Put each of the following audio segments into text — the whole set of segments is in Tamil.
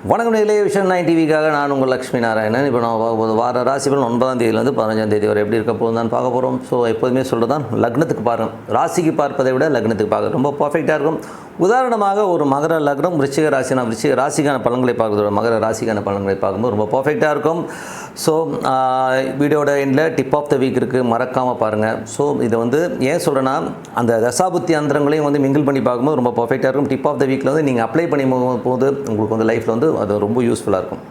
வணக்கம் நேயர்களே, விஷன் 9 டிவிக்காக நான் உங்கள் லக்ஷ்மி நாராயணன். இப்போ நான் பார்க்கும்போது வார ராசிபலன் 9ஆம் தேதியிலேருந்து 15ஆம் தேதி வரை எப்படி இருக்க போகுது தான் பார்க்க போகிறோம். ஸோ எப்போதுமே சொல்கிறதான், லக்னத்துக்கு பாருங்கள். ராசிக்கு பார்ப்பதை விட லக்னத்துக்கு பார்க்க ரொம்ப பர்ஃபெக்டாக இருக்கும். உதாரணமாக ஒரு மகர லக்னம் விருச்சிக ராசினா விருச்சிக ராசிக்கான பலன்களை பார்க்குறதோட மகர ராசிக்கான பலன்களை பார்க்கும்போது ரொம்ப பர்ஃபெக்டாக இருக்கும். ஸோ வீடியோட எண்டில் டிப் ஆஃப் த வீக் இருக்குது, மறக்காமல் பாருங்கள். ஸோ இதை வந்து ஏன் சொல்கிறேன்னா, அந்த தசாபுத்தி அந்தரங்களையும் வந்து மிங்கிள் பண்ணி பார்க்கும்போது ரொம்ப பர்ஃபெக்டாக இருக்கும். டிப் ஆஃப் த வீக்கில் வந்து நீங்கள் அப்ளை பண்ணி போது உங்களுக்கு வந்து லைஃப்பில் வந்து அது ரொம்ப யூஸ்ஃபுல்லாக இருக்கும்.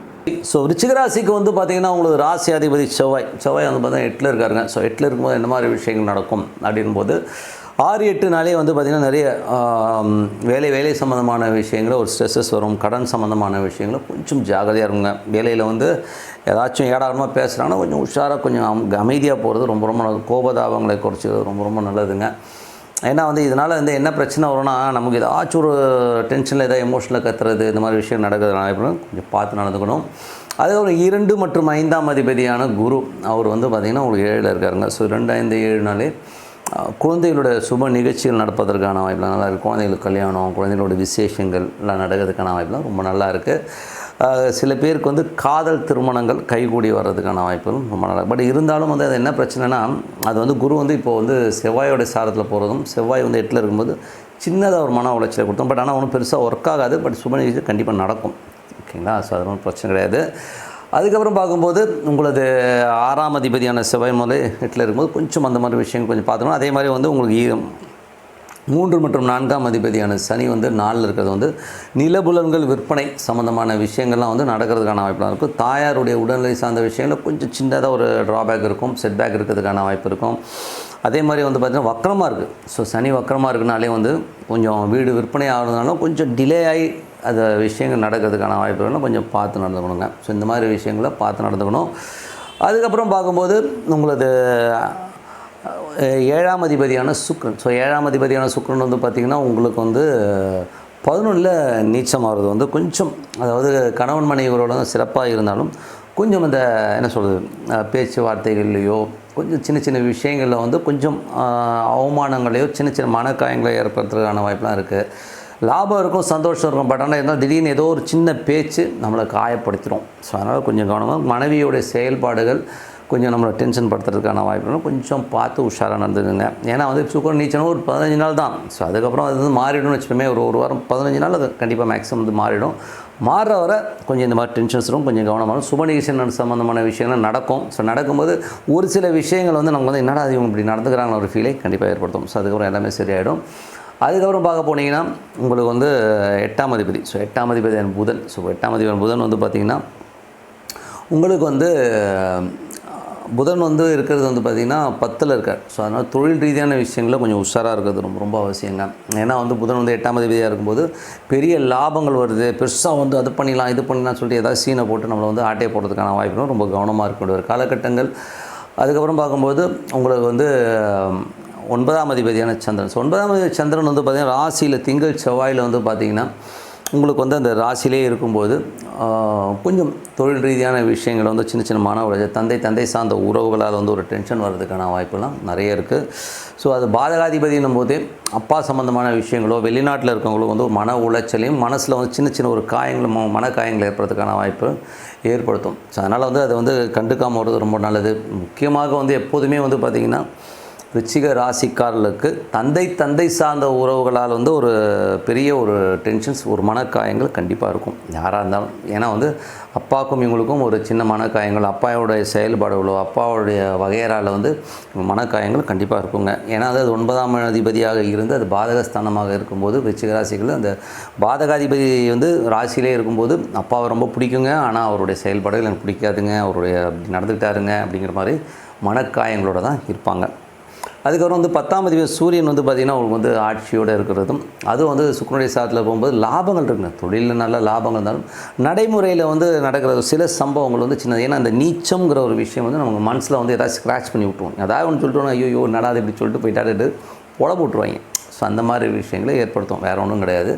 ஸோ விருச்சிக ராசிக்கு வந்து பார்த்திங்கன்னா, உங்களுக்கு ராசி அதிபதி செவ்வாய் வந்து பார்த்தீங்கன்னா 8ல் இருக்காருங்க. ஸோ 8ல் இருக்கும்போது என்ன மாதிரி விஷயங்கள் நடக்கும் அப்படின்போது 6-8 நாளே வந்து பார்த்திங்கன்னா நிறைய வேலை சம்மந்தமான விஷயங்கள் ஒரு ஸ்ட்ரெஸ்ஸஸ் வரும். கடன் சம்மந்தமான விஷயங்கள கொஞ்சம் ஜாகிரதையாக இருக்குங்க. வேலையில் வந்து ஏதாச்சும் ஏடாகமாக பேசுகிறாங்கன்னா கொஞ்சம் உஷாராக கொஞ்சம் அமைதியாக போகிறது ரொம்ப நல்லது. கோபதாபங்களை குறைச்சி ரொம்ப நல்லதுங்க. ஏன்னா வந்து இதனால் வந்து என்ன பிரச்சனை வரும்னா, நமக்கு ஏதாச்சும் ஒரு டென்ஷனில் ஏதாவது எமோஷனில் கத்துறது இந்த மாதிரி விஷயம் நடக்கிறதுனால கொஞ்சம் பார்த்து நடந்துக்கணும். அதுக்கப்புறம் 2 மற்றும் 5ஆம் அதிபதியான குரு அவர் வந்து பார்த்திங்கன்னா உங்களுக்கு 7ல் இருக்காருங்க. ஸோ 2, 5, 7 நாளே குழந்தைகளோட சுப நிகழ்ச்சிகள் நடப்பதற்கான வாய்ப்புலாம் நல்லா இருக்குது. குழந்தைகளுக்கு கல்யாணம், குழந்தைகளோட விசேஷங்கள் எல்லாம் நடக்கிறதுக்கான வாய்ப்புலாம் ரொம்ப நல்லா இருக்குது. சில பேருக்கு வந்து காதல் திருமணங்கள் கைகூடி வர்றதுக்கான வாய்ப்புகளும் ரொம்ப நல்லா. பட் இருந்தாலும் வந்து அது என்ன பிரச்சனைனா, அது வந்து குரு வந்து இப்போது வந்து செவ்வாயோட சாரத்தில் போகிறதும், செவ்வாய் வந்து 8ல் இருக்கும்போது சின்னதாக ஒரு மன உளைச்சலை கொடுத்தோம். பட் ஆனால் ஒன்றும் பெருசாக ஒர்க் ஆகாது. பட் சுப நிகழ்ச்சி கண்டிப்பாக நடக்கும். ஓகேங்களா? ஸோ அது ஒன்றும் பிரச்சனை கிடையாது. அதுக்கப்புறம் பார்க்கும்போது உங்களது 6ஆம் அதிபதியான செவ்வாய் முதலே 8ல் இருக்கும்போது கொஞ்சம் அந்த மாதிரி விஷயங்கள் கொஞ்சம் பார்த்துக்கணும். அதே மாதிரி வந்து உங்களுக்கு 3 மற்றும் 4ஆம் அதிபதியான சனி வந்து 4ல் இருக்கிறது வந்து நிலபுலன்கள் விற்பனை சம்மந்தமான விஷயங்கள்லாம் வந்து நடக்கிறதுக்கான வாய்ப்புலாம் இருக்கும். தாயாருடைய உடல்நிலை சார்ந்த விஷயங்களில் கொஞ்சம் சின்னதாக ஒரு ட்ராபேக் இருக்கும், செட்பேக் இருக்கிறதுக்கான வாய்ப்பு இருக்கும். அதே மாதிரி வந்து பார்த்திங்கன்னா வக்கரமாக இருக்குது. ஸோ சனி வக்கரமாக இருக்குனாலே வந்து கொஞ்சம் வீடு விற்பனை ஆகிறதுனாலும் கொஞ்சம் டிலே ஆகி அது விஷயங்கள் நடக்கிறதுக்கான வாய்ப்புகள்லாம் கொஞ்சம் பார்த்து நடந்துக்கணுங்க. ஸோ இந்த மாதிரி விஷயங்களை பார்த்து நடந்துக்கணும். அதுக்கப்புறம் பார்க்கும்போது உங்களது 7ஆம் அதிபதியான சுக்கிரன். ஸோ 7ஆம் அதிபதியான சுக்கிரன் வந்து பார்த்திங்கன்னா உங்களுக்கு வந்து 11ல் நீச்சமாகிறது வந்து கொஞ்சம், அதாவது கணவன் மனைவிகளோட சிறப்பாக இருந்தாலும் கொஞ்சம் இந்த என்ன சொல்கிறது, பேச்சுவார்த்தைகள்லையோ கொஞ்சம் சின்ன விஷயங்களில் வந்து கொஞ்சம் அவமானங்களையோ சின்ன மனக்காயங்களை ஏற்படுத்துறதுக்கான வாய்ப்புலாம் இருக்குது. லாபம் இருக்கும், சந்தோஷம் இருக்கும். பட் ஆனால் இருந்தால் திடீர்னு ஏதோ ஒரு சின்ன பேச்சு நம்மளை காயப்படுத்திடும். ஸோ அதனால் கொஞ்சம் கவனமாக மனைவியோடைய செயல்பாடுகள் கொஞ்சம் நம்மளை டென்ஷன் படுத்துறதுக்கான வாய்ப்புகளும் கொஞ்சம் பார்த்து உஷாராக நடந்துக்குங்க. ஏன்னா வந்து சுக்கரன் நீச்சனும் ஒரு 15 நாள் தான். ஸோ அதுக்கப்புறம் அது வந்து மாறிடும்னு வச்சுப்போமே. ஒரு வாரம் 15 நாள் அது கண்டிப்பாக மேக்ஸிமம் வந்து மாறிடும். மாறுற வர கொஞ்சம் இந்த மாதிரி டென்ஷன்ஸ் இருக்கும், கொஞ்சம் கவனமாக. சுப நிகழ்ச்சி சம்மந்தமான விஷயங்கள் நடக்கும். ஸோ நடக்கும்போது ஒரு சில விஷயங்கள் வந்து நமக்கு வந்து என்னடா இவங்க இப்படி நடந்துக்கிறாங்க ஒரு ஃபீலை கண்டிப்பாக ஏற்படுத்தும். ஸோ அதுக்கப்புறம் எல்லாமே சரியாயிடும். அதுக்கப்புறம் பார்க்க போனீங்கன்னா உங்களுக்கு வந்து 8ஆம் அதிபதி. ஸோ 8ஆம் அதிபதியான புதன். ஸோ 8ஆம் அதிபதியான புதன் வந்து பார்த்திங்கன்னா உங்களுக்கு வந்து புதன் வந்து இருக்கிறது வந்து பார்த்திங்கன்னா 10ல் இருக்கார். ஸோ அதனால் தொழில் ரீதியான விஷயங்களில் கொஞ்சம் உஷாராக இருக்கிறது ரொம்ப அவசியங்க. ஏன்னா வந்து புதன் வந்து 8ஆம் அதிபதியாக இருக்கும்போது பெரிய லாபங்கள் வருது, பெருசாக வந்து அது பண்ணிடலாம் இது பண்ணலாம் சொல்லிட்டு ஏதாவது சீனை போட்டு நம்மளை வந்து ஆட்டையை போடுறதுக்கான வாய்ப்புகளும் ரொம்ப கவனமாக இருக்கக்கூடிய ஒரு காலகட்டங்கள். அதுக்கப்புறம் பார்க்கும்போது உங்களுக்கு வந்து 9ஆம் அதிபதியான சந்திரன். ஸோ 9ஆம் அதிபதி சந்திரன் வந்து பார்த்திங்கன்னா ராசியில் திங்கள் செவ்வாயில் வந்து பார்த்திங்கன்னா உங்களுக்கு வந்து அந்த ராசியிலே இருக்கும்போது கொஞ்சம் தொழில் ரீதியான விஷயங்கள் வந்து சின்ன மன உளைச்சல், தந்தை சார்ந்த உறவுகளால் வந்து ஒரு டென்ஷன் வர்றதுக்கான வாய்ப்புலாம் நிறைய இருக்குது. ஸோ அது பாதகாதிபதினும் போது அப்பா சம்மந்தமான விஷயங்களோ வெளிநாட்டில் இருக்கவங்களோ வந்து ஒரு மன உளைச்சலையும் மனசில் வந்து சின்ன ஒரு காயங்களும் மனக்காயங்கள் ஏற்படுறதுக்கான வாய்ப்பு ஏற்படுத்தும். ஸோ அதனால் வந்து அதை வந்து கண்டுக்காமல் வருவது ரொம்ப நல்லது. முக்கியமாக வந்து எப்போதுமே வந்து பார்த்திங்கன்னா விருச்சிக ராசிக்காரர்களுக்கு தந்தை சார்ந்த உறவுகளால் வந்து ஒரு பெரிய ஒரு டென்ஷன்ஸ், ஒரு மனக்காயங்கள் கண்டிப்பாக இருக்கும் யாராக இருந்தாலும். ஏன்னா வந்து அப்பாவுக்கும் இவங்களுக்கும் ஒரு சின்ன மனக்காயங்கள், அப்பாவுடைய செயல்பாடுகளோ அப்பாவுடைய வகையறால் வந்து மனக்காயங்கள் கண்டிப்பாக இருக்குங்க. ஏன்னா அது 9ஆம் அதிபதியாக இருந்து அது பாதகஸ்தானமாக இருக்கும்போது விருச்சிக ராசிகள் அந்த பாதகாதிபதி வந்து ராசியிலே இருக்கும்போது அப்பாவை ரொம்ப பிடிக்குங்க. ஆனால் அவருடைய செயல்பாடுகள் எனக்கு பிடிக்காதுங்க, அவருடைய நடந்துக்கிட்டாருங்க அப்படிங்கிற மாதிரி மனக்காயங்களோடு தான் இருப்பாங்க. அதுக்கப்புறம் வந்து 10ஆம் அதிபதி சூரியன் வந்து பார்த்திங்கன்னா உங்களுக்கு வந்து ஆட்சியோடு இருக்கிறதும், அதுவும் வந்து சுக்கிரனுடைய சாரத்தில் போகும்போது லாபங்கள் இருக்குங்க. தொழிலில் நல்ல லாபங்கள் இருந்தாலும் நடைமுறையில் வந்து நடக்கிற சில சம்பவங்கள் வந்து சின்னது. ஏன்னா அந்த நீச்சம்ங்கிற ஒரு விஷயம் வந்து நமக்கு மனசில் வந்து ஏதாவது ஸ்க்ராட்ச் பண்ணி விட்டுருவோம். ஏதாவது ஒன்று சொல்லிட்டு ஐயோ நடாது இப்படி சொல்லிட்டு போயிட்டாட்டு பொழப்பு விட்டுருவாங்க. ஸோ அந்த மாதிரி விஷயங்களை ஏற்படுத்தும், வேறு ஒன்றும் கிடையாது.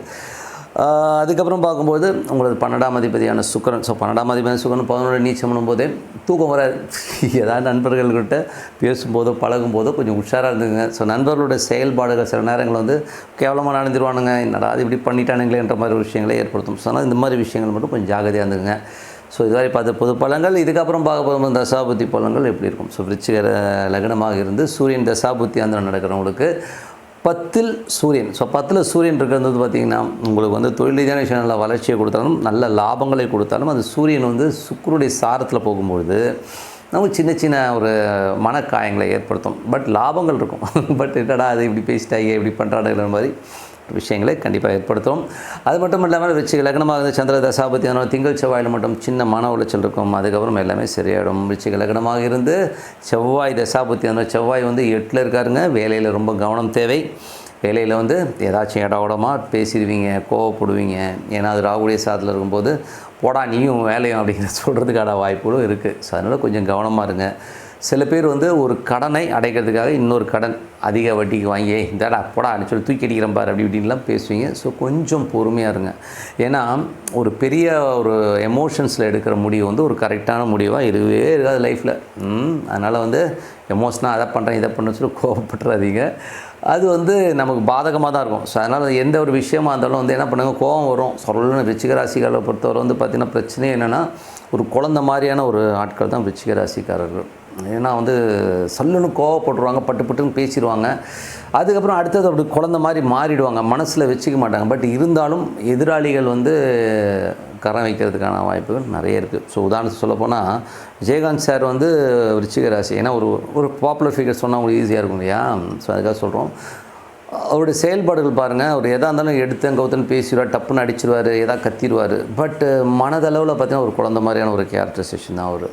அதுக்கப்புறம் பார்க்கும்போது உங்களுக்கு 12ஆம் அதிபதியான சுக்கிரன். ஸோ 12ஆம் அதிபதியான சுக்கிரன் 11 நீச்சம் பண்ணும்போதே தூக்கம் வராது. ஏதாவது நண்பர்கள்கிட்ட பேசும்போதோ பழகும்போதோ கொஞ்சம் உஷாராக இருந்துங்க. ஸோ நண்பர்களுடைய செயல்பாடுகள் சில நேரங்கள் வந்து கேவலமாக நடந்துருவானுங்க, என்னடா அது இப்படி பண்ணிட்டானுங்களேன்ற மாதிரி விஷயங்களே ஏற்படுத்தும். ஸோ அதனால் இந்த மாதிரி விஷயங்கள் மட்டும் கொஞ்சம் ஜாகிரதையாக இருந்துங்க. ஸோ இதுவரை பார்த்த பொது பலன்கள். இதுக்கப்புறம் பார்க்க போகும்போது தசாபுத்தி பலன்கள் எப்படி இருக்கும். ஸோ விருச்சிக லக்னமாக இருந்து சூரியன் தசாபுத்தி அந்த நடக்கிறவங்களுக்கு 10ல் சூரியன். ஸோ 10ல் சூரியன் இருக்கிறது பார்த்திங்கன்னா உங்களுக்கு வந்து தொழில் ரீதியான விஷயம் நல்ல வளர்ச்சியை கொடுத்தாலும் நல்ல லாபங்களை கொடுத்தாலும் அந்த சூரியன் வந்து சுக்கிரனுடைய சாரத்தில் போகும்பொழுது நமக்கு சின்ன சின்ன ஒரு மனக்காயங்களை ஏற்படுத்தும். பட் லாபங்கள் இருக்கும். பட் என்னடா அது இப்படி பேசிட்டாங்க இப்படி பண்ணுறாங்கிற மாதிரி விஷயங்களை கண்டிப்பாக ஏற்படுத்தும். அது மட்டும் இல்லாமல் விருச்சிக லக்னமாக இருந்து சந்திர தசாபதி அதனால் திங்கள் செவ்வாயில் மட்டும் சின்ன மன உளைச்சல் இருக்கும். அதுக்கப்புறம் எல்லாமே சரியாயிடும். விருச்சிக லக்னமாக இருந்து செவ்வாய் தசாபதி அதனால் செவ்வாய் வந்து 8ல் இருக்காருங்க. வேலையில் ரொம்ப கவனம் தேவை. வேலையில் வந்து ஏதாச்சும் இடோடமாக பேசிடுவீங்க, கோவப்படுவீங்க. ஏன்னா அது ராகுடைய சாதத்தில் இருக்கும்போது போடா நீயும் வேலையும் அப்படிங்கிற சொல்கிறதுக்கான வாய்ப்புகளும் இருக்குது. ஸோ அதனால் கொஞ்சம் கவனமாக இருங்க. சில பேர் வந்து ஒரு கடனை அடைக்கிறதுக்காக இன்னொரு கடன் அதிக வட்டிக்கு வாங்கி இந்தாடா போடா அப்படின்னு சொல்லி தூக்கி அடிக்கிறேன் பாரு அப்படி இப்படின்லாம் பேசுவீங்க. ஸோ கொஞ்சம் பொறுமையாக இருங்க. ஏன்னா ஒரு பெரிய ஒரு எமோஷன்ஸில் எடுக்கிற முடிவு வந்து ஒரு கரெக்டான முடிவாக இருக்கவே இருக்காது லைஃப்பில். அதனால் வந்து எமோஷனாக அதை பண்ணுறேன் இதை பண்ணுன்னு சொல்லி கோவப்பட்டுறாதீங்க. அது வந்து நமக்கு பாதகமாக தான் இருக்கும். ஸோ அதனால் எந்த ஒரு விஷயமா இருந்தாலும் வந்து என்ன பண்ணுங்கள், கோபம் வரும். சொல்லணும் விருச்சிக ராசிக்காரரை பொறுத்தவரை வந்து பார்த்திங்கன்னா பிரச்சனை என்னென்னா ஒரு குழந்த மாதிரியான ஒரு ஆட்கள் தான் விருச்சிக ராசிக்காரர்கள். ஏன்னா வந்து சல்லுன்னு கோவப்படுவாங்க, பட்டுன்னு பேசிடுவாங்க. அதுக்கப்புறம் அடுத்தது அப்படி குழந்த மாதிரி மாறிடுவாங்க, மனசில் வச்சுக்க மாட்டாங்க. பட் இருந்தாலும் எதிராளிகள் வந்து கரம் வைக்கிறதுக்கான வாய்ப்புகள் நிறைய இருக்குது. ஸோ உதாரணத்துக்கு சொல்லப்போனால் விஜயகாந்த் சார் வந்து விருச்சிக ராசி. ஏன்னா ஒரு பாப்புலர் ஃபிகர் சொன்னால் உங்களுக்கு ஈஸியாக இருக்கும் இல்லையா. ஸோ அதுக்காக சொல்கிறோம். அவருடைய செயல்பாடுகள் பாருங்கள். அவர் எதாக இருந்தாலும் எடுத்து கவுத்தன்னு பேசிடுவார், டப்புன்னு அடிச்சிடுவார், எதாவது கத்திடுவார். பட்டு மனதளவில் பார்த்திங்கன்னா ஒரு குழந்த மாதிரியான ஒரு கேரக்டரைசேஷன் தான் அவர்.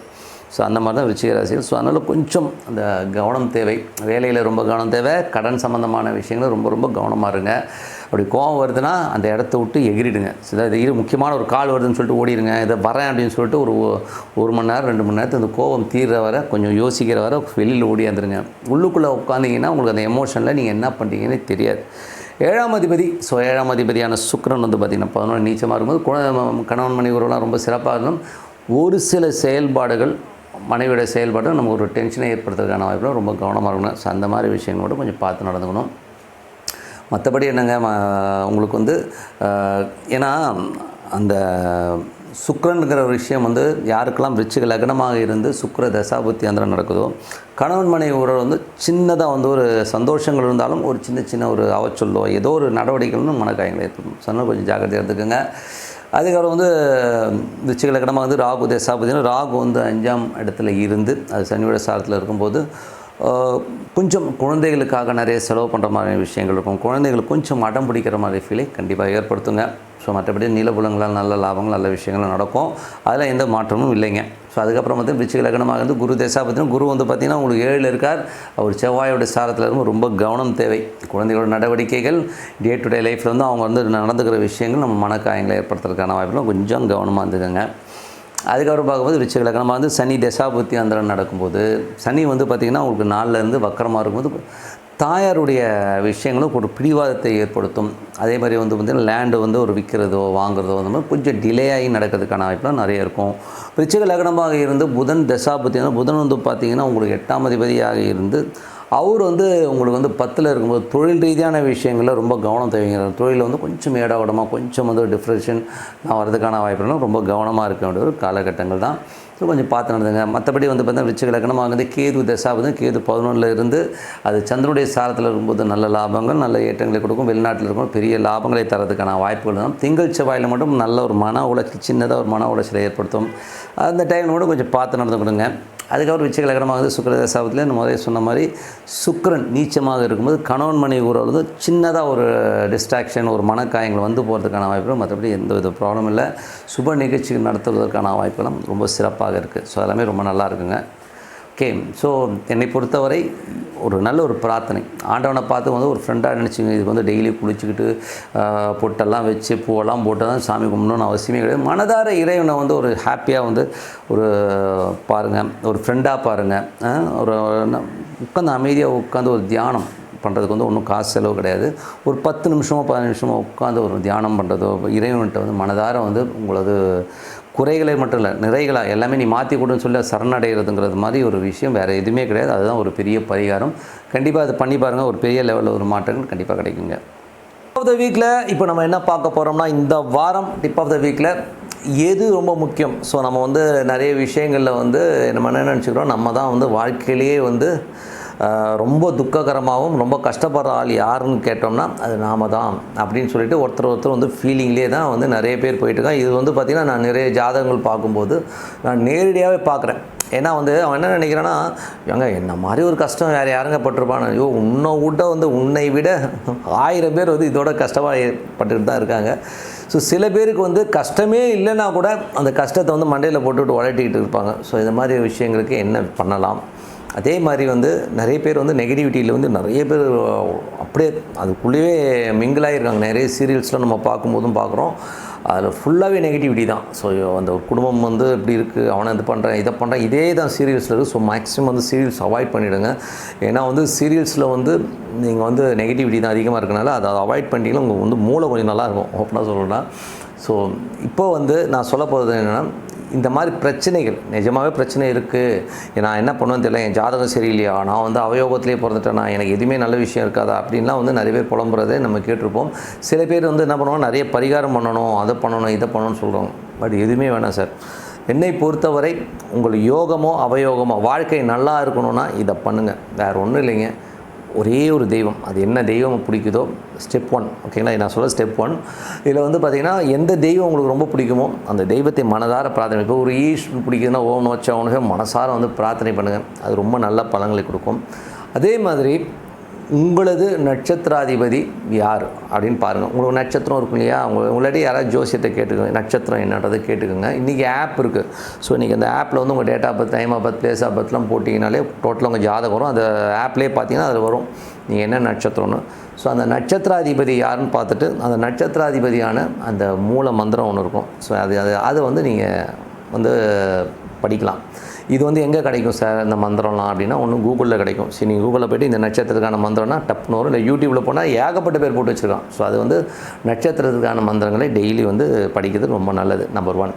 ஸோ அந்த மாதிரி தான் விருச்சிக ராசிகள். ஸோ அதனால் கொஞ்சம் அந்த கவனம் தேவை. வேலையில் ரொம்ப கவனம் தேவை. கடன் சம்மந்தமான விஷயங்கள் ரொம்ப ரொம்ப கவனமாக இருங்க. அப்படி கோவம் வருதுன்னா அந்த இடத்த விட்டு எகிரிடுங்க. இது முக்கியமான ஒரு கால் வருதுன்னு சொல்லிட்டு ஓடிடுங்க. இதை வரேன் அப்படின்னு சொல்லிட்டு ஒரு மணி நேரம் 2 மணி நேரத்துக்கு அந்த கோவம் தீர்ற வரை கொஞ்சம் யோசிக்கிற வரை வெளியில் ஓடியாந்துருங்க. உள்ளுக்குள்ளே உட்காந்திங்கன்னா உங்களுக்கு அந்த எமோஷனில் நீங்கள் என்ன பண்ணுறீங்கன்னு தெரியாது. 7ஆம் அதிபதி. ஸோ 7ஆம் அதிபதியான சுக்கிரன் வந்து பார்த்திங்கன்னா 11 நீச்சமாக இருக்கும்போது கணவன் மனைவி உறவுலாம் ரொம்ப சிறப்பாக இருக்கும். ஒரு சில செயல்பாடுகள் மனைவியோட செயல்பாடு நமக்கு ஒரு டென்ஷனை ஏற்படுத்துறதுக்கான வாய்ப்புகள் ரொம்ப கவனமாக இருக்கணும். ஸோ அந்த மாதிரி விஷயங்கள் மட்டும் கொஞ்சம் பார்த்து நடந்துக்கணும். மற்றபடி என்னங்க உங்களுக்கு வந்து ஏன்னா அந்த சுக்கிரனுங்கிற ஒரு விஷயம் வந்து யாருக்கெல்லாம் விருச்சிக லக்னமாக இருந்து சுக்கிர தசாபுத்தி அந்த நடக்குதோ கணவன் மனைவி உறவு வந்து சின்னதாக வந்து ஒரு சந்தோஷங்கள் இருந்தாலும் ஒரு சின்ன ஒரு அவச்சொல்லோ ஏதோ ஒரு நடவடிக்கைகளும் மனக்காயங்களை ஏற்படும். சொன்னால் கொஞ்சம் ஜாக்கிரதையாக எடுத்துக்கோங்க. அதுக்கப்புறம் வந்து விருச்சிக லக்னமாக வந்து ராகு தசாபுத்தினா ராகு வந்து 5ஆம் இடத்துல இருந்து அது சனியோட சாரத்தில் இருக்கும்போது கொஞ்சம் குழந்தைகளுக்காக நிறைய செலவு பண்ணுற மாதிரி விஷயங்கள் இருக்கும். குழந்தைகளுக்கு கொஞ்சம் அடம் பிடிக்கிற மாதிரி ஃபீலை கண்டிப்பாக ஏற்படுத்துங்க. ஸோ மற்றபடி நிலபுலங்களால் நல்ல லாபங்கள் நல்ல விஷயங்கள் நடக்கும். அதில் எந்த மாற்றமும் இல்லைங்க. ஸோ அதுக்கப்புறம் வந்து விருச்சிக லக்னமாக இருந்து குரு தசாபத்தினா குரு வந்து பார்த்திங்கன்னா உங்களுக்கு 7ல் இருக்கார். அவர் செவ்வாயோட சாரத்தில் இருக்கும். ரொம்ப கவனம் தேவை. குழந்தைகளோட நடவடிக்கைகள் டே டு டே லைஃப்பில் வந்து அவங்க வந்து நடந்துக்கிற விஷயங்கள் நம்ம மனக்காயங்களை ஏற்படுத்துறதுக்கான வாய்ப்புலாம் கொஞ்சம் கவனமாக இருந்துக்கோங்க. அதுக்கப்புறம் பார்க்கும்போது விருச்சிக லக்னமாக வந்து சனி தசாபுத்தி அந்தரம் நடக்கும்போது சனி வந்து பார்த்திங்கன்னா உங்களுக்கு 4லேருந்து வக்கரமாக இருக்கும்போது தாயாருடைய விஷயங்களும் ஒரு பிடிவாதத்தை ஏற்படுத்தும். அதே மாதிரி வந்து பார்த்திங்கன்னா லேண்டு வந்து ஒரு விற்கிறதோ வாங்குறதோ அந்த மாதிரி கொஞ்சம் டிலே ஆகி நடக்கிறதுக்கான வாய்ப்புலாம் நிறைய இருக்கும். விருச்சிக லக்னமாக இருந்து புதன் தசாபுத்தி புதன் வந்து பார்த்திங்கன்னா உங்களுக்கு 8ஆம் அதிபதியாக இருந்து அவர் வந்து உங்களுக்கு வந்து 10ல் இருக்கும்போது தொழில் ரீதியான விஷயங்களில் ரொம்ப கவனம் தேவைங்க. தொழிலில் வந்து கொஞ்சம் ஏடாவிடமாக கொஞ்சம் வந்து டிஃப்ரெஷன் நான் வரதுக்கான வாய்ப்புகளும் ரொம்ப கவனமாக இருக்க வேண்டிய ஒரு காலகட்டங்கள் தான். ஸோ கொஞ்சம் பார்த்து நடந்துங்க. மற்றபடி வந்து பார்த்தீங்கன்னா விருச்சிக லக்னமாக வந்து கேது தசாபதி கேது 11ல் இருந்து அது சந்திரனுடைய சாரத்தில் இருக்கும்போது நல்ல லாபங்கள் நல்ல ஏற்றங்களை கொடுக்கும். வெளிநாட்டில் இருக்கும் பெரிய லாபங்களை தரதுக்கான வாய்ப்புகள் தான். திங்கள் செவ்வாயில் மட்டும் நல்ல ஒரு மன உளைச்சல் சின்னதாக ஒரு மன உளைச்சலை ஏற்படுத்தும். அந்த டைமில் மட்டும் கொஞ்சம் பார்த்து நடந்து கொடுங்க. அதுக்கப்புறம் விருச்சிக லக்னமாக வந்து சுக்கிர தசாபத்தில் இந்த முதல்ல சொன்ன மாதிரி சுக்கிரன் நீச்சமாக இருக்கும்போது கணவன் மனைவி உறவு வந்து சின்னதாக ஒரு டிஸ்ட்ராக்ஷன் ஒரு மனக்காயங்கள் வந்து போகிறதுக்கான வாய்ப்புகள் மற்றபடி எந்த வித ப்ராப்ளம் இல்லை. சுப நிகழ்ச்சிகள் நடத்துவதற்கான வாய்ப்புகளும் ரொம்ப சிறப்பாக இருக்குது. ஸோ எல்லாமே ரொம்ப நல்லா இருக்குங்க. ஓகே. ஸோ என்னை பொறுத்தவரை ஒரு நல்ல ஒரு பிரார்த்தனை ஆண்டவனை பார்த்து வந்து ஒரு ஃப்ரெண்டாக நினச்சிங்க. இதுக்கு வந்து டெய்லி குளிச்சுக்கிட்டு பொட்டெல்லாம் வச்சு பூவெல்லாம் போட்டு தான் சாமி கும்பிடணும்னு அவசியமே கிடையாது. மனதார இறைவனை வந்து ஒரு ஹாப்பியாக வந்து ஒரு பாருங்கள், ஒரு ஃப்ரெண்டாக பாருங்கள். ஒரு உட்காந்து அமைதியாக உட்காந்து ஒரு தியானம் பண்ணுறதுக்கு வந்து ஒன்றும் காசு செலவு கிடையாது. ஒரு 10 நிமிஷமோ 15 நிமிஷமோ உட்காந்து ஒரு தியானம் பண்ணுறதோ, இறைவன்கிட்ட வந்து மனதார வந்து உங்களது குறைகளை மட்டும் இல்லை, நிறைகளாக எல்லாமே நீ மாற்றி கொடுன்னு சொல்லி சரணடைகிறதுங்கிறது மாதிரி ஒரு விஷயம் வேறு எதுவுமே கிடையாது. அதுதான் ஒரு பெரிய பரிகாரம். கண்டிப்பாக அது பண்ணி பாருங்கள். ஒரு பெரிய லெவலில் ஒரு மாற்றங்கள் கண்டிப்பாக கிடைக்குங்க. டிப் ஆஃப் த வீக்கில் இப்போ நம்ம என்ன பார்க்க போகிறோம்னா, இந்த வாரம் டிப் ஆஃப் த வீக்கில் எது ரொம்ப முக்கியம். ஸோ நம்ம வந்து நிறைய விஷயங்களில் வந்து நம்ம என்ன நினச்சிக்கிறோம், நம்ம தான் வந்து வாழ்க்கையிலேயே வந்து ரொம்ப துக்ககரமாகவும் ரொம்ப கஷ்டப்படுற ஆள் யாருன்னு கேட்டோம்னா அது நாம தான் அப்படின்னு சொல்லிட்டு ஒருத்தர் வந்து ஃபீலிங்லேயே தான் வந்து நிறைய பேர் போயிட்டுருக்கான். இது வந்து பார்த்திங்கன்னா நான் நிறைய ஜாதகங்கள் பார்க்கும்போது நான் நேரடியாகவே பார்க்குறேன். ஏன்னா வந்து அவன் என்ன நினைக்கிறான்னா, ஏங்க என்ன மாதிரி ஒரு கஷ்டம் வேறு யாருங்க பட்டிருப்பான், ஐயோ உன்னை விட 1000 பேர் வந்து இதோட கஷ்டப்பட்டுட்டு தான் இருக்காங்க. ஸோ சில பேருக்கு வந்து கஷ்டமே இல்லைன்னா கூட அந்த கஷ்டத்தை வந்து மண்டையில் போட்டுவிட்டு உழட்டிக்கிட்டு இருப்பாங்க. ஸோ இந்த மாதிரி விஷயங்களுக்கு என்ன பண்ணலாம். அதே மாதிரி வந்து நிறைய பேர் வந்து நெகட்டிவிட்டியில் வந்து நிறைய பேர் அப்படியே அதுக்குள்ளேயே மிங்கிளாகிருக்காங்க. நிறைய சீரியல்ஸ்லாம் நம்ம பார்க்கும்போதும் பார்க்குறோம், அதில் ஃபுல்லாகவே நெகட்டிவிட்டி தான். ஸோ அந்த ஒரு குடும்பம் வந்து இப்படி இருக்குது, அவனை இது பண்ணுறேன் இதை பண்ணுறேன், இதே தான் சீரியல்ஸில் இருக்குது. ஸோ மேக்ஸிமம் வந்து சீரியல்ஸ் அவாய்ட் பண்ணிவிடுங்க. ஏன்னா வந்து சீரியல்ஸில் வந்து நீங்கள் வந்து நெகட்டிவிட்டி தான் அதிகமாக இருக்கனால அதை அவாய்ட் பண்ணிட்டீங்கன்னா உங்கள் வந்து மூளை கொஞ்சம் நல்லாயிருக்கும், ஓப்பனாக சொல்லணும்னா. ஸோ இப்போ வந்து நான் சொல்ல போகிறது என்னென்னா, இந்த மாதிரி பிரச்சனைகள் நிஜமாகவே பிரச்சனை இருக்குது, நான் என்ன பண்ணுவேன்னு தெரியல, என் ஜாதகம் சரியில்லையா, நான் வந்து அவயோகத்திலே பிறந்துட்டேன்னா எனக்கு எதுவுமே நல்ல விஷயம் இருக்காதா அப்படின்லாம் வந்து நிறைய பேர் புலம்புறதே நம்ம கேட்டிருப்போம். சில பேர் வந்து என்ன பண்ணுவோம், நிறைய பரிகாரம் பண்ணணும், அதை பண்ணணும் இதை பண்ணணும்னு சொல்கிறோம். பட் எதுவுமே வேணாம் சார். என்னை பொறுத்தவரை உங்கள் யோகமோ அவயோகமோ வாழ்க்கை நல்லா இருக்கணும்னா இதை பண்ணுங்கள். வேறு ஒன்றும் இல்லைங்க. ஒரே ஒரு தெய்வம், அது என்ன தெய்வம் பிடிக்குதோ ஸ்டெப் 1, ஓகேங்களா, நான் சொல்ல ஸ்டெப் 1. இதில் வந்து பார்த்திங்கன்னா எந்த தெய்வம் உங்களுக்கு ரொம்ப பிடிக்குமோ அந்த தெய்வத்தை மனதார பிரார்த்தனை. இப்போ ஒரு ஈஸ்வரன் பிடிக்குதுன்னா ஓம் நோச்சவனுக்கு மனசார வந்து பிரார்த்தனை பண்ணுங்கள், அது ரொம்ப நல்ல பலன்களை கொடுக்கும். அதே மாதிரி உங்களது நட்சத்திராதிபதி யார் அப்படின்னு பாருங்கள். உங்களுக்கு நட்சத்திரம் இருக்கும் இல்லையா, உங்களாடி யாராவது ஜோசியத்தை கேட்டுக்கோங்க, நட்சத்திரம் என்னன்றதை கேட்டுக்கோங்க. இன்றைக்கி ஆப் இருக்குது. ஸோ இன்றைக்கி அந்த ஆப்பில் வந்து உங்கள் date of birth, time of birth, place of பர்த்லாம் போட்டிங்கனாலே டோட்டலாக உங்கள் ஜாதகம் வரும். அந்த ஆப்லேயே பார்த்தீங்கன்னா அதில் வரும் நீங்கள் என்ன நட்சத்திரம்னு. ஸோ அந்த நட்சத்திராதிபதி யாருன்னு பார்த்துட்டு அந்த நட்சத்திராதிபதியான அந்த மூல மந்திரம் ஒன்று இருக்கும். ஸோ அது வந்து நீங்கள் வந்து படிக்கலாம். இது வந்து எங்கே கிடைக்கும் சார் இந்த மந்திரம்லாம் அப்படின்னா, ஒன்று கூகுளில் கிடைக்கும். சரி, நீங்கள் கூகுளில் போய்ட்டு இந்த நட்சத்திரத்துக்கான மந்திரம்னா டப்னு வரும். இல்லை யூடியூப்பில் போனால் ஏகப்பட்ட பேர் போட்டு வச்சுருக்கான். ஸோ அது வந்து நட்சத்திரத்துக்கான மந்திரங்களை டெய்லி வந்து படிக்கிறது ரொம்ப நல்லது. நம்பர் 1.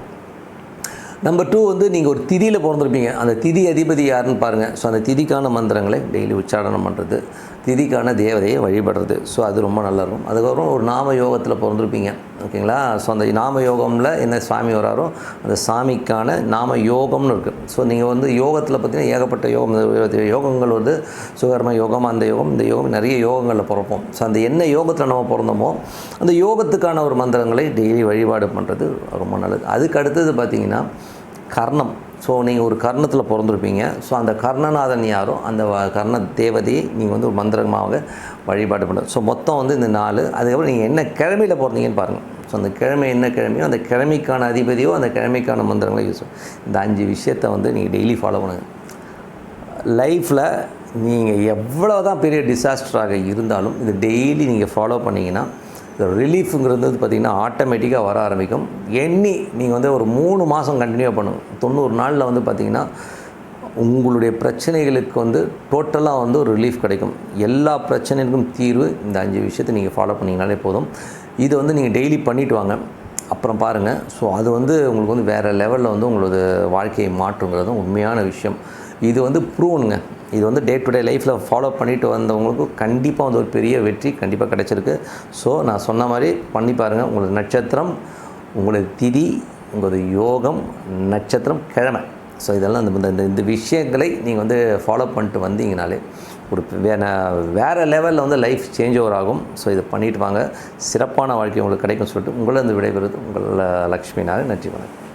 நம்பர் 2 வந்து நீங்கள் ஒரு திதியில் பிறந்திருப்பீங்க, அந்த திதி அதிபதி யாருன்னு பாருங்கள். ஸோ அந்த திதிக்கான மந்திரங்களை டெய்லி உச்சாரணம் பண்ணுறது, திதிக்கான தேவதையை வழிபடுறது. ஸோ அது ரொம்ப நல்லாயிருக்கும். அதுக்கப்புறம் ஒரு நாம யோகத்தில் பிறந்திருப்பீங்க, ஓகேங்களா. ஸோ அந்த நாம யோகமில் என்ன சாமி வராரோ அந்த சாமிக்கான நாம யோகம்னு இருக்குது. ஸோ நீங்கள் வந்து யோகத்தில் பார்த்திங்கன்னா ஏகப்பட்ட யோகம், யோகங்கள் வந்து சுகர்ம யோகம், அந்த யோகம் இந்த யோகம், நிறைய யோகங்களில் பிறப்போம். ஸோ அந்த என்ன யோகத்தில் நம்ம பிறந்தோமோ அந்த யோகத்துக்கான ஒரு மந்திரங்களை டெய்லி வழிபாடு பண்ணுறது ரொம்ப நல்லது. அதுக்கு அடுத்தது பார்த்திங்கன்னா கர்ணம். ஸோ நீங்கள் ஒரு கர்ணத்தில் பிறந்திருப்பீங்க. ஸோ அந்த கர்ணநாதன் யாரோ அந்த கர்ண தேவதையை நீங்கள் வந்து ஒரு மந்திரமாக வழிபாடு பண்ணுறது. ஸோ மொத்தம் வந்து இந்த 4. அதுக்கப்புறம் நீங்கள் என்ன கிழமையில் பிறந்தீங்கன்னு பாருங்கள். ஸோ அந்த கிழமை என்ன கிழமையோ அந்த கிழமைக்கான அதிபதியோ அந்த கிழமைக்கான மந்திரங்களை யூஸ். இந்த 5 விஷயத்தை வந்து நீங்கள் டெய்லி ஃபாலோ பண்ணுங்கள். லைஃப்பில் நீங்கள் எவ்வளோ தான் பெரிய டிசாஸ்டராக இருந்தாலும் இது டெய்லி நீங்கள் ஃபாலோ பண்ணிங்கன்னா இந்த ரிலீஃபுங்கிறது பார்த்திங்கன்னா ஆட்டோமேட்டிக்காக வர ஆரம்பிக்கும். நீங்கள் வந்து ஒரு 3 மாதம் கண்டினியூ பண்ணுங்க. 90 நாளில் வந்து பார்த்திங்கன்னா உங்களுடைய பிரச்சனைகளுக்கு வந்து டோட்டலாக வந்து ஒரு ரிலீஃப் கிடைக்கும். எல்லா பிரச்சனைகளுக்கும் தீர்வு இந்த 5 விஷயத்தை நீங்கள் ஃபாலோ பண்ணிங்கனாலே போதும். இதை வந்து நீங்கள் டெய்லி பண்ணிவிட்டு வாங்க, அப்புறம் பாருங்கள். ஸோ அது வந்து உங்களுக்கு வந்து வேறு லெவலில் வந்து உங்களோட வாழ்க்கையை மாற்றுங்கிறதும் உண்மையான விஷயம். இது வந்து ப்ரூவனுங்க. இது வந்து டே டு டே லைஃப்பில் ஃபாலோ பண்ணிட்டு வந்தவங்களுக்கு கண்டிப்பாக வந்து ஒரு பெரிய வெற்றி கண்டிப்பாக கிடச்சிருக்கு. ஸோ நான் சொன்ன மாதிரி பண்ணி பாருங்கள். உங்களுக்கு நட்சத்திரம், உங்களுக்கு திதி, உங்களது யோகம், நட்சத்திரம், கிழமை. ஸோ இதெல்லாம் இந்த விஷயங்களை நீங்கள் வந்து ஃபாலோ பண்ணிட்டு வந்தீங்கனாலே ஒரு வேறு லெவலில் வந்து லைஃப் சேஞ்ச் ஓவர் ஆகும். ஸோ இதை பண்ணிட்டு வாங்க, சிறப்பான வாழ்க்கை உங்களுக்கு கிடைக்கும் சொல்லிட்டு உங்களை வந்து விடைபெறுவது உங்கள் லக்ஷ்மி நாராயணன். நன்றி, வணக்கம்.